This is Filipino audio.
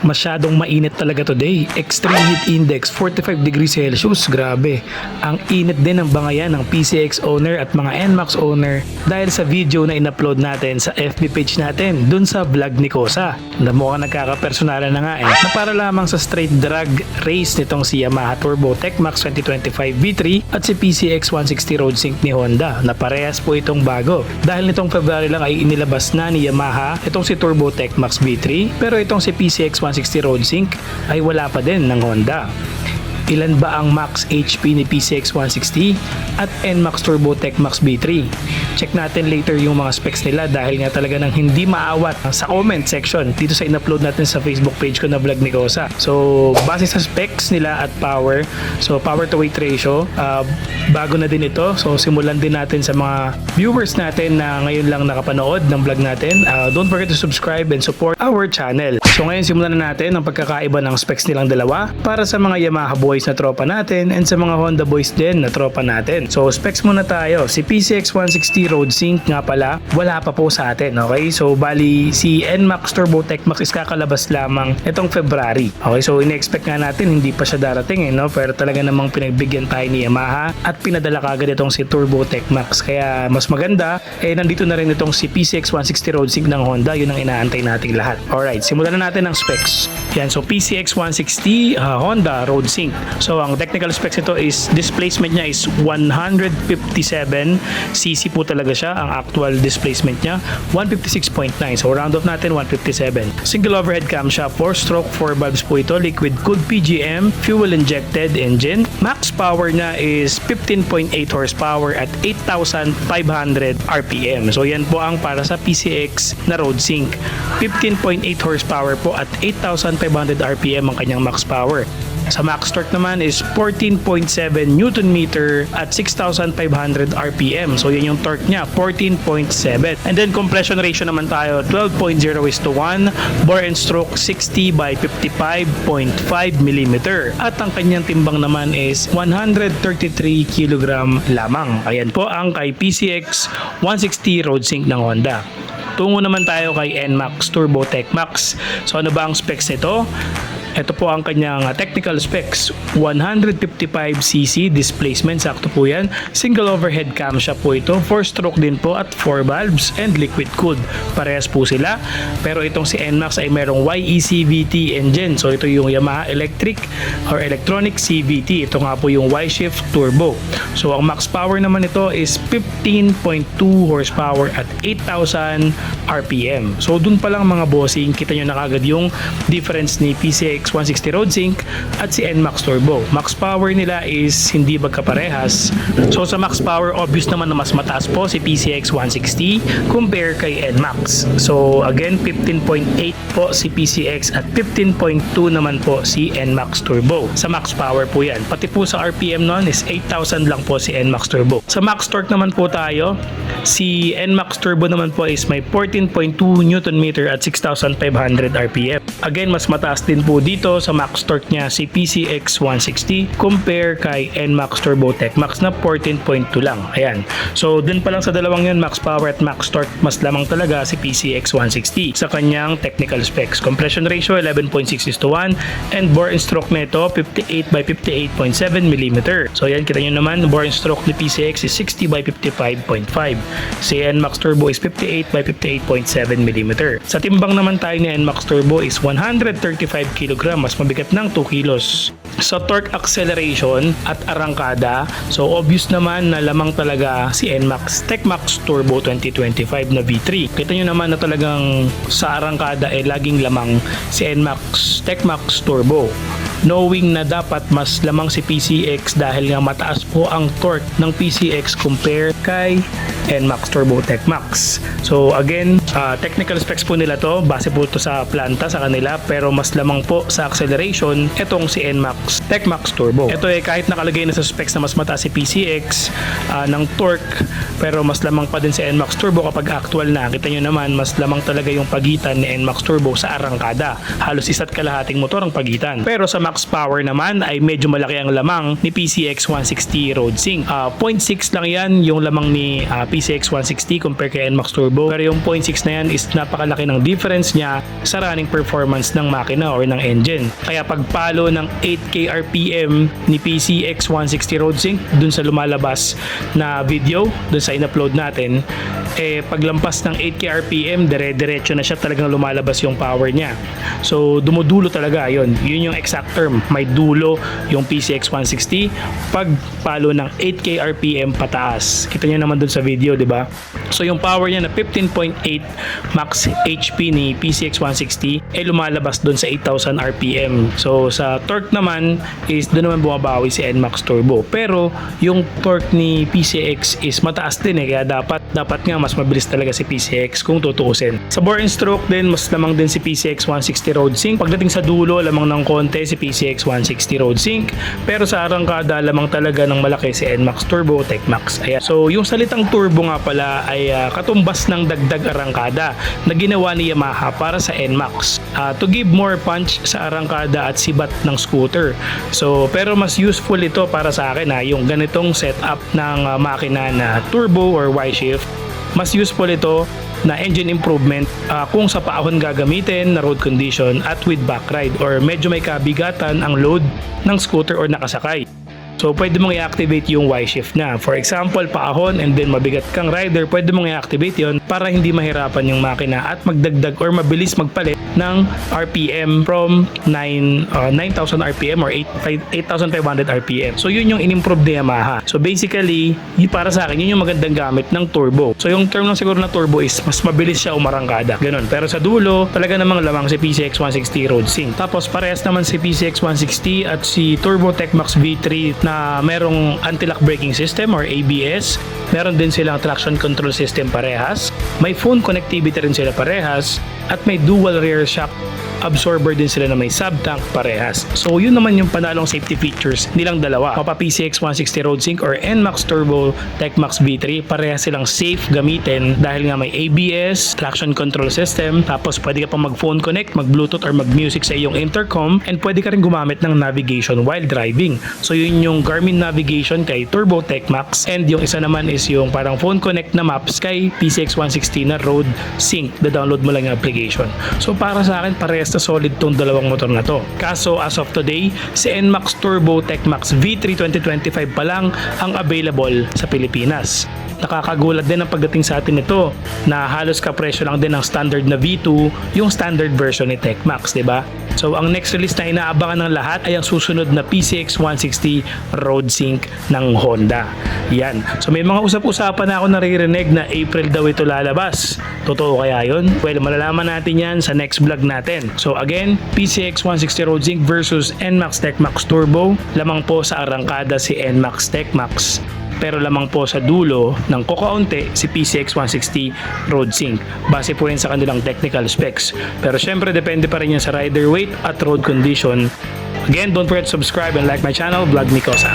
Masyadong mainit talaga today. Extreme heat index 45 degrees Celsius. Grabe. Ang init din ng bangayan ng PCX owner at mga NMAX owner dahil sa video na in-upload natin sa FB page natin dun sa vlog ni Kosa. Na mukhang nagkakapersonalan na nga na para lamang sa straight drag race nitong si Yamaha Turbo TechMax 2025 V3 at si PCX 160 Road Sync ni Honda na parehas po itong bago. Dahil nitong February lang ay inilabas na ni Yamaha itong si Turbo TechMax V3 pero itong si PCX 160 Road Sync ay wala pa din ng Honda. Ilan ba ang max HP ni PCX 160 at NMAX Turbo TechMax B3? Check natin later yung mga specs nila dahil nga talaga nang hindi maawat sa comment section dito sa in-upload natin sa Facebook page ko na vlog ni Kosa. So, base sa specs nila at power, so power to weight ratio, bago na din ito. So, simulan din natin sa mga viewers natin na ngayon lang nakapanood ng vlog natin. Don't forget to subscribe and support our channel. So, ngayon simulan na natin ang pagkakaiba ng specs nilang dalawa para sa mga Yamaha boys na tropa natin and sa mga Honda boys din na tropa natin. So specs muna tayo. Si PCX 160 Road Sync nga pala, wala pa po sa atin. Okay? So bali si NMAX Turbo TechMax is kakalabas lamang itong February. Okay? So ine-expect nga natin hindi pa siya darating no? Pero talaga namang pinagbigyan tayo ni Yamaha at pinadala kagad itong si Turbo TechMax. Kaya mas maganda nandito na rin itong si PCX 160 Road Sync ng Honda. Yun ang inaantay nating lahat. Alright, simulan na natin ang specs. Yan, so PCX 160 Honda Road Sync. So ang technical specs ito is displacement niya is 157cc po talaga siya. Ang actual displacement niya 156.9. So round off natin 157. Single overhead camshaft, 4-stroke 4 valves po ito. Liquid cooled PGM, fuel injected engine. Max power niya is 15.8 horsepower at 8,500 RPM. So yan po ang para sa PCX na Road Sync. 15.8 horsepower po at 8,500 RPM ang kanyang max power. Sa max torque naman is 14.7 Newton meter at 6,500 RPM. So yan yung torque niya, 14.7. And then compression ratio naman tayo, 12.0:1. Bore and stroke 60 by 55.5 mm. At ang kanyang timbang naman is 133 kg lamang. Ayan po ang kay PCX 160 Road Sync ng Honda. Tungo naman tayo kay NMAX Turbo TechMax. So ano ba ang specs nito? Ito po ang kanyang technical specs. 155cc displacement, sakto po yan. Single overhead camshaft po ito. 4-stroke din po at 4 valves and liquid cooled. Parehas po sila. Pero itong si NMAX ay merong YE-CVT engine. So ito yung Yamaha Electric or Electronic CVT. Ito nga po yung Y-Shift Turbo. So ang max power naman ito is 15.2 horsepower at 8,000 RPM. So dun pa lang mga bossing, kita nyo na kagad yung difference ni PCX 160 Road Sync at si NMAX Turbo. Max power nila is hindi magkaparehas. So sa max power, obvious naman na mas mataas po si PCX 160 compare kay NMAX. So again, 15.8 po si PCX at 15.2 naman po si NMAX Turbo. Sa max power po yan. Pati po sa RPM nun is 8,000 lang po si NMAX Turbo. Sa max torque naman po tayo, si NMAX Turbo naman po is may 14.2 Newton meter at 6,500 RPM. Again, mas mataas din po dito sa max torque niya si PCX 160 compare kay NMAX Turbo TechMax na 14.2 lang. Ayan. So, dun pa lang sa dalawang yun, max power at max torque, mas lamang talaga si PCX 160 sa kanyang technical specs. Compression ratio 11.6:1 and bore and stroke nito 58 by 58.7 mm. So, ayan, kita nyo naman, bore and stroke ni PCX is 60 by 55.5. Si NMAX Turbo is 58 by 58.7 mm. Sa timbang naman tayo ni NMAX Turbo is 135 kg, mas mabigat ng 2 kilos. Sa torque acceleration at arangkada, so obvious naman na lamang talaga si NMAX TechMax Turbo 2025 na V3. Kita nyo naman na talagang sa arangkada laging lamang si NMAX TechMax Turbo. Knowing na dapat mas lamang si PCX dahil nga mataas po ang torque ng PCX compare kay NMAX Turbo TechMax. So again, technical specs po nila to, base po to sa planta sa kanila, pero mas lamang po sa acceleration itong si NMAX TechMax Turbo. Ito kahit nakalagay na sa specs na mas mataas si PCX ng torque, pero mas lamang pa din si NMAX Turbo kapag actual na. Kita nyo naman, mas lamang talaga yung pagitan ni NMAX Turbo sa arangkada. Halos isa't kalahating motor ang pagitan. Pero sa NMAX power naman ay medyo malaki ang lamang ni PCX 160 Road Sync. 0.6 lang yan yung lamang ni PCX 160 compare kay NMAX Turbo. Pero yung 0.6 na yan is napakalaki ng difference niya sa running performance ng makina or ng engine. Kaya pagpalo ng 8K RPM ni PCX 160 Road Sync dun sa lumalabas na video, dun sa in-upload natin, paglampas ng 8K RPM, dire-diretso na siya, talagang lumalabas yung power niya. So, dumudulo talaga yun. Yun yung exact term. May dulo yung PCX 160 pag palo ng 8K RPM pataas. Kita nyo naman dun sa video, di ba? So, yung power niya na 15.8 max HP ni PCX 160 lumalabas dun sa 8,000 RPM. So, sa torque naman is dun naman bumabawi si NMAX Turbo. Pero, yung torque ni PCX is mataas din kaya dapat nga mas mabilis talaga si PCX kung tutuusin. Sa bore and stroke din, mas lamang din si PCX 160 Road Sync. Pagdating sa dulo, lamang ng konti si PCX 160 Road Sync. Pero sa arangkada, lamang talaga ng malaki si NMAX Turbo TechMax. Ayan. So, yung salitang turbo nga pala ay katumbas ng dagdag arangkada na ginawa ni Yamaha para sa NMAX. To give more punch sa arangkada at sibat ng scooter. So, pero mas useful ito para sa akin yung ganitong setup ng makina na turbo or Y-shift. Mas useful ito na engine improvement kung sa paahon gagamitin na road condition at with back ride or medyo may kabigatan ang load ng scooter or nakasakay. So, pwede mong i-activate yung Y-shift na. For example, paahon and then mabigat kang rider, pwede mong i-activate yon para hindi mahirapan yung makina at magdagdag or mabilis magpalit ng RPM from 9,000 RPM or 8,500 RPM. So, yun yung in-improve ni Yamaha. So, basically, para sa akin, yun yung magandang gamit ng turbo. So, yung term lang siguro na turbo is mas mabilis siya umarangkada. Ganun. Pero sa dulo, talaga namang lamang si PCX 160 Road Sync. Tapos, parehas naman si PCX 160 at si Turbo TechMax V3 na merong anti-lock braking system or ABS. Meron din silang traction control system parehas. May phone connectivity rin sila parehas. At may dual rear shock absorber din sila na may sub-tank parehas. So, yun naman yung panalong safety features nilang dalawa. Mapa PCX 160 Road Sync or NMAX Turbo TechMax V3, parehas silang safe gamitin dahil nga may ABS, traction control system, tapos pwede ka pang mag-phone connect, mag-Bluetooth or mag-music sa iyong intercom, and pwede ka rin gumamit ng navigation while driving. So, yun yung Garmin navigation kay Turbo TechMax, and yung isa naman is yung parang phone connect na maps kay PCX 160 na Road Sync. Da-download mo lang yung application. So, para sa akin, parehas na solid tong dalawang motor na to. Kaso as of today, si NMAX Turbo TechMax V3 2025 pa lang ang available sa Pilipinas. Nakakagulat din ang pagdating sa atin nito na halos kapresyo lang din ng standard na V2 yung standard version ni TechMax, di ba? So ang next release na inaabangan ng lahat ay ang susunod na PCX 160 Road Sync ng Honda. Yan. So may mga usap-usapan na ako naririnig na April daw ito lalabas. Totoo kaya yun? Well, malalaman natin yan sa next vlog natin. So again, PCX 160 Road Sync versus NMAX TechMax Turbo. Lamang po sa arangkada si NMAX TechMax. Pero lamang po sa dulo ng kokaunti si PCX 160 Road Sync. Base po rin sa kanilang technical specs. Pero syempre depende pa rin yan sa rider weight at road condition. Again, don't forget to subscribe and like my channel, Vlog Nicosa.